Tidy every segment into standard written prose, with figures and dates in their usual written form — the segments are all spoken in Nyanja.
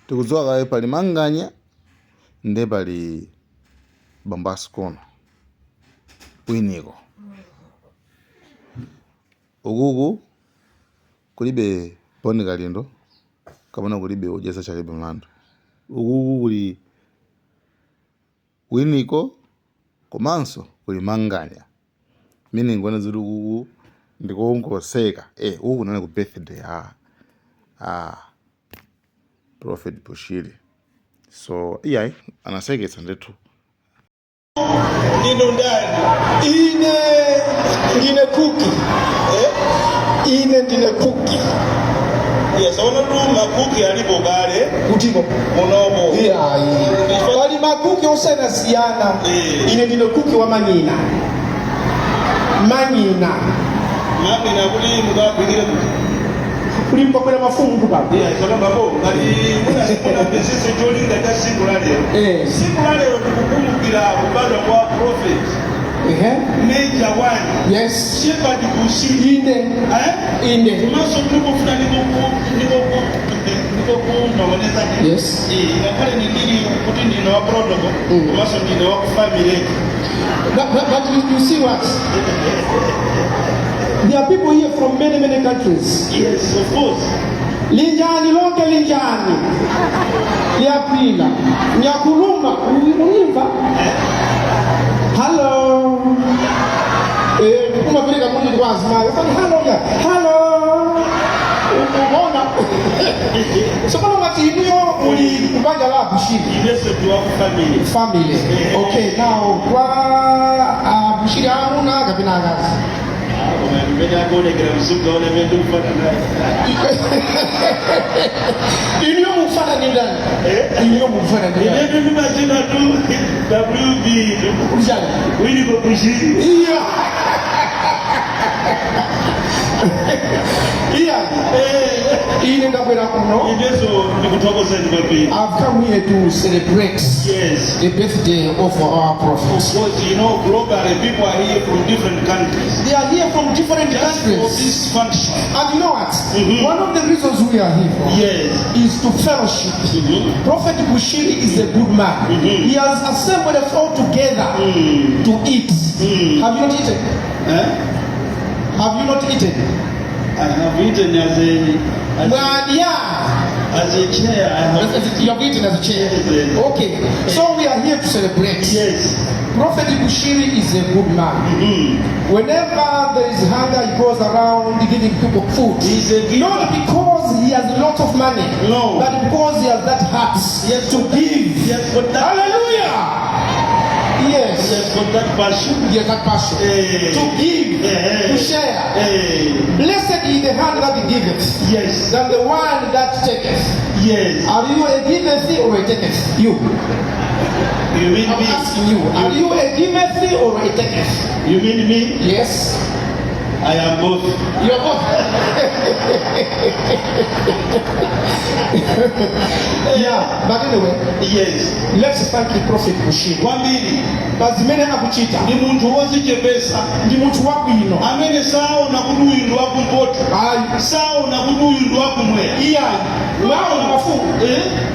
Tikudziwa kale pali Manganya nde pali Bambascono Winiko. Ukuku kulibe Boni Kalindo kapena kulibe ujesa chalibe mlandu. Ukuku kuli Winiko komanso kuli Manganya. Mine ngwana zuri ukuku ndikongoseka. Uku nane ku birthday Prophet Bushiri. So iyai anaseketsa ndetu. Ino ndani ndine kuki ndine kuki. Yes, ona ruma kuki alipo kale kutiko monobo. Bali makuki osena siyana. Ndine kuki wa manyina. Manyina kuli mukapikira kulimpa kwela mafungu baba. Kana babo kuna business jolinga ta singular lero. Singular lero tukukumbukira kubadwa kwa prophet. Major one. Yes. Shepherd Bushiri. Inde. Tumaso tukufuna niko kunaoneza. Yes. Ngakale ningiri kuti ndino wa protocol. Tumaso ndino wa family. But you see what? There are people here from many countries. Yes, of course. Linjani, lonke linjani. Liapila. Nyakuluma, univa. Hello. Kuma vile kama ni wazima. Hello ya. Hello. Unaona? Sokolo matinio ulikubaja la Bushiri. Yes, tu wa family. Okay, now kwa Bushiri hamuna kapina gazi. Mbele agone kila msuka ole mendo mfana naye. Iliyo mfana ni ndani. Iliyo mfana ni ndani. Ndio mimi majina tu WB. Ujani. Winiko Bushiri. Iya. I've come here to celebrate the birthday of our prophet. Because you know, globally people are here from different countries. They are here from different countries for this function. And you know what? One of the reasons we are here for is to fellowship. Prophet Bushiri is a good man. He has assembled us all together to eat. Have you not eaten? Have you not eaten? I have eaten as a chair. You have eaten as a chair. Okay. So we are here to celebrate. Yes. Prophet Bushiri is a good man. Whenever there is hunger, he goes around giving people food. Not because he has a lot of money, but because he has that heart to give. Hallelujah. Yes. Yes, got that passion. Yes, that passion. To give, to share. Blessed is the hand that giveth. Yes. Than the one that taketh. Yes. Are you a giveth or a taketh? You. You mean me? I'm asking you. Are you a giveth or a taketh? You mean me? Yes. I am both. You are both. Yeah, but anyway. Yes. Let's thank the Prophet Bushiri. Wambili. Bazimene akuchita. Ni muntu wozi jebesa. Ni muntu waku ino. Amene sao na kudu yindu waku mpoto. Ayi. Sao na kudu yindu waku mwea. Iya. Mwaona mafumu.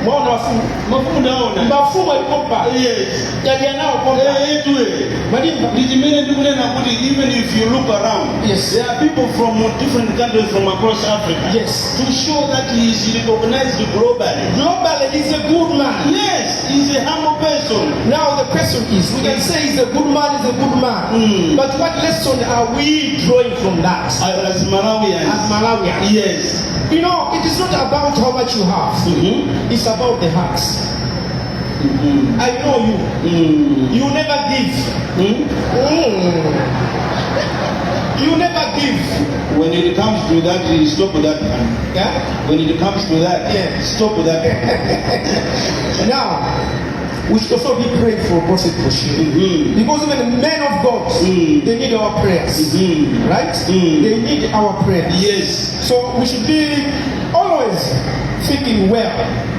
Mwaona mafumu. Mafumu naona. Mafumu alikompa. Yes. Yadia nao kompa. Tuwe. Madimba. Nijimene ndukule na kuti even if you look around. Yes. There are people from different countries from across Africa. Yes. To show that he is recognized globally. Globally, he's a good man. Yes, he's a humble person. Now the question is, we can say he's a good man, he's a good man. But what lesson are we drawing from that? As Malawians. As Malawians. Yes. You know, it is not about how much you have. It's about the hearts. I know you. You never give. You never give. When it comes to that, you stop with that. Yeah? When it comes to that, stop with that. Now, we should also be praying for Prophet Bushiri. Because even the men of God, they need our prayers. Right? They need our prayers. Yes. So we should be always thinking well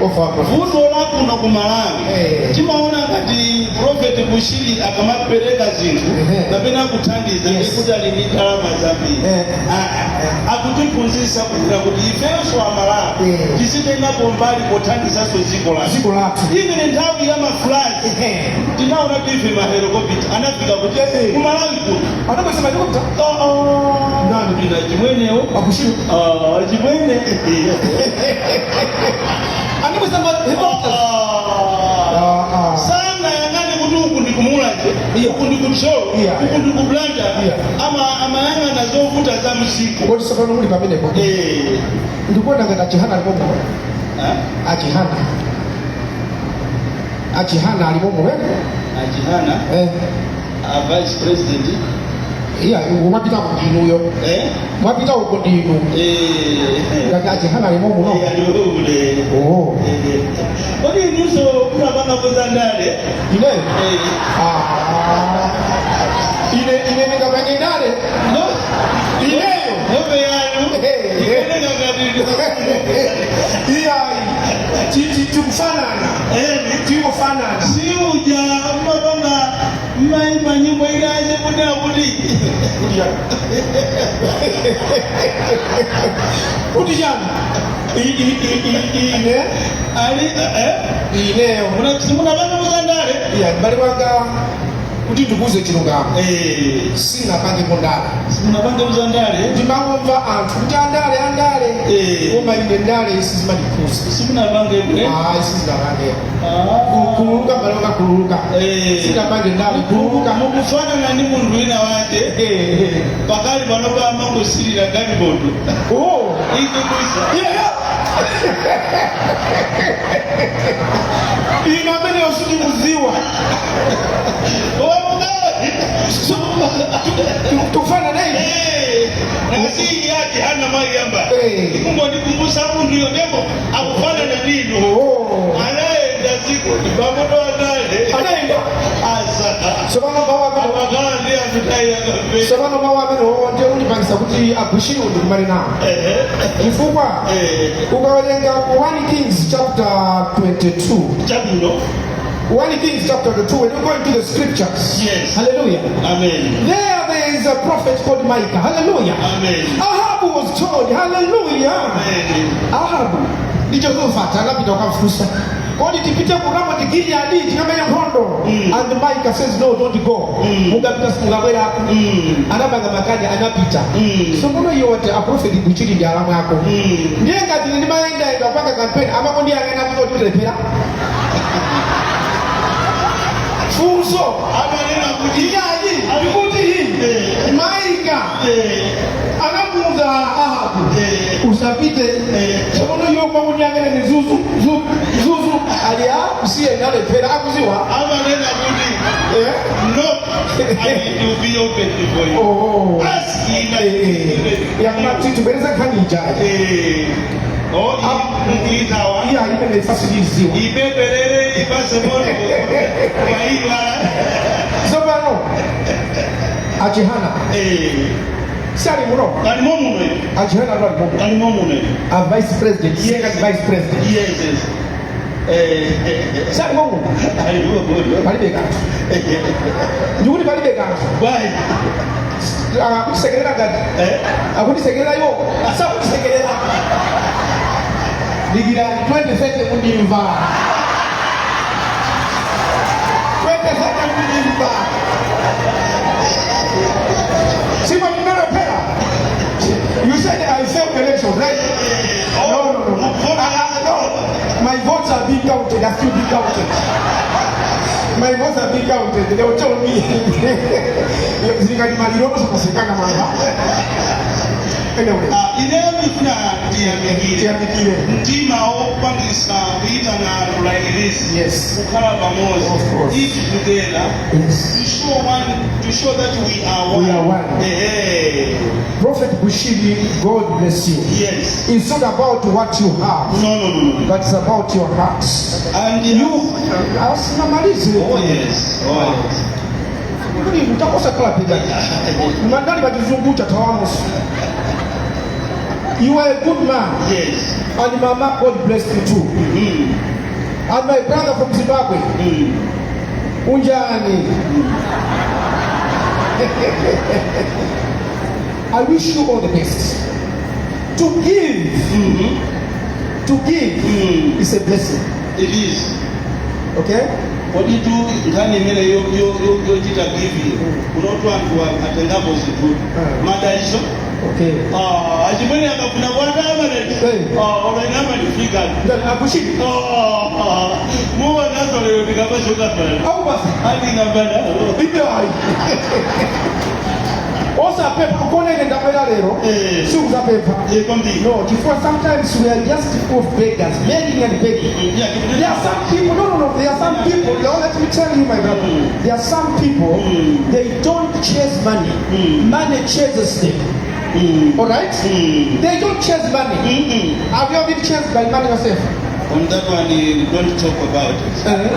of our prophet. vuto lakuno ku Malawi timaona ngati Prophet Bushiri akamapereka zinthu kapena kuthandiza kuti ali ndi ndalama zambiri. Akutiphunzitsa kuti ifenso Amalawi tisitengapo mbali pothandizaso dziko lathu. Ivi ni nthawi ya mafulazi tinaona TV mahelikopita anafika kuti ku Malawi kuno Anaposema helicopter? nani bila chimwenewo Abushiri. chimwene Anaposema helicopter? sana yangani kuti uku ndi kumulanje uku ndi kumshoro uku ndi kublanda ama yanga nazovuta za msiku Ngoti sabano muli pamene po. Ndikuona ngati achihana alipomo. Achihana alipomo Achihana Vice President mwapita kudinu yo. Mwapita kudinu. Ngati achihana alipomo no. Kodi nuso kunapanga kuzandale? Ine nikapanga ndale? No. Ineyo. Hope yanu. Ine ngati Tukufanana. Tukufanana. Siuja mabanga maimba nyimbo ilaje kuna kuti. Kuti jana. Ine Ali ineyo. Munapanga kuzandale? Bali wanga kuti ndikuze chilungamo. Sina pange kundala. Munapanga kuzandale? Ndimangomva anthu kuti andale. Koma ine ndale isi zimadikuza. Simunapanga ibwe? Isizipange. Kululuka mbali wanga kululuka. Sinapange ndale kululuka. Mukufanana ni munthu wina wake. Pakali panopa amangosirira ganibondo. Ike kuisa. Ina amene usiti muziwa. Tufana naye. Nasi yaji hana mayamba. Mungu ndikumbusa mundu yo demo akufana na nino. Anaenda siku bamoto anaenda. Asa. Sabana bawa Abagala ndiye ataya kambe. Sabana bawa amene ndiye ulipangisa kuti Abushiri ndikumali nawo. Chifukwa ukawerenga 1 Kings chapter 22. Chabuno. 1 Kings chapter 2, when you go into the scriptures. Yes. Hallelujah. Amen. There is a prophet called Micah. Hallelujah. Amen. Ahab was told, hallelujah. Amen. Ahab. Ndicho kumfata anapita ukamfusa. Kodi tipite kuramo Gileadi tikamenya nkhondo. And Micah says no, don't go. Mugapita simungabwera. Anabanga makanya anapita. So muno yote a prophet kuchiri ndi alamu yako. Ndiye ngati ndi maenda ndapanga campaign amako ndi angana kuti lepera. Fuso Amanena kuti kuti Micah anamuza Ahab usapite sono yo kwa munyangene ni zuzu alia usiye ngale pera akuziwa amanena kuti no I will be open for you. Ask him. Ya mati tubeleza kanija ikawa ibe nefasiliziwa ibeberere ibase mono waiwa sobano Achihana sali muno kali momuno Achihana ndo alipo kali momuno a vice president second vice president yes sali momuno balibeka ndikuti balibeka bye akusekelera gati akutisekelera yo asakutisekelera ligira 20 kundimva 20 kundimva Simon, you never pay. You said I failed election, right? No. No. My votes are being counted. They're still being counted. My votes are being counted. They will tell me. Anyway. Mtima opangisa kuitana kulairisi kukhala pamoja eat together to show that we are one. Prophet Bushiri, God bless you. Yes. It's not about what you have. No. But it's about your heart. And you asinamalize. Oh yes. Utakosa kala piga. Mandali batizungucha tawamu. You are a good man. Yes. And Mama, God bless you too. And my brother from Zimbabwe, Unjani. I wish you all the best. To give is a blessing. It is. Okay? What you do, ngani mele yo chita give. Unotu antu atengapo zitu. Madalisho. Okay. Ajimani akafuna bwana amaredi. Omenama ni fika. Akushiki. Muwa nazo leo nikapa shoka pale. Au basi. Hadi ngabana. Ndio hai. Osa pepa ukone nenda pela lero. Shuku za pepa. No, before sometimes we are just full of beggars, begging and begging. There are some people, no, there are some people, let me tell you my brother, there are some people, they don't chase money. Money chases them. Alright? They don't chase money. Have you ever been chased by money yourself? On that one, we don't talk about it. And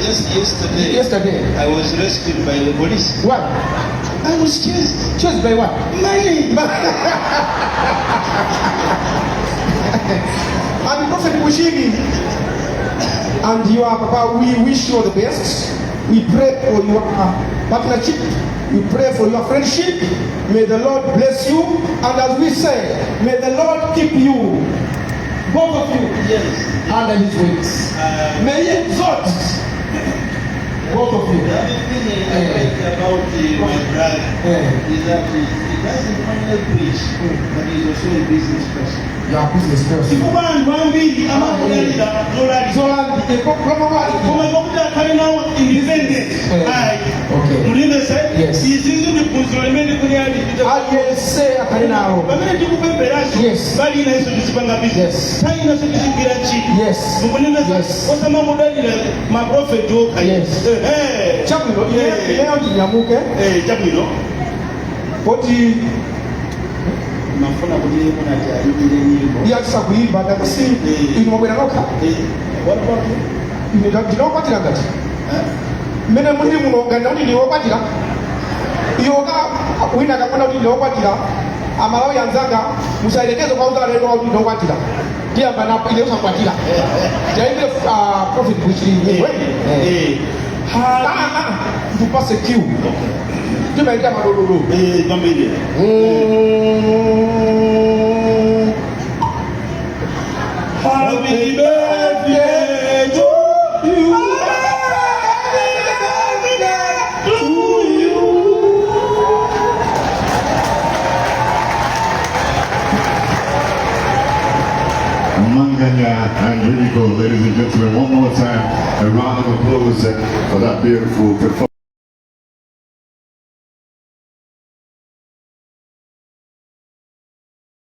just yesterday, I was rescued by the police. What? I was chased. Chased by what? Money. And Prophet Bushigi and your Papa, we wish you all the best. We pray for your partnership. We pray for your friendship. May the Lord bless you. And as we say, may the Lord keep you, both of you, under His wings. May He exalt both of you. The other thing I like about my brother is that he doesn't only preach, but he's also a business person. You are a business person. Mafuna kudile kuna taaribile nyimbo. Yakisa kuimba ndakasi inomwera noka. What about you? Ndinokwatira ngati. Mene mundi munoganda kuti ndiwokwatira. Yoga wina kakona kuti ndiwokwatira. Amalawo yanzanga musaelekeze kwa uzala lero kuti ndiwokwatira. Ndiye mbana ile usakwatira. Jaime Prophet Bushiri. Tu passe Q. Tu m'as dit à ma lolo. Bambini. Happy birthday to you. Happy birthday to you. Manganya and Rico, ladies and gentlemen, one more time, a round of applause for that beautiful performance.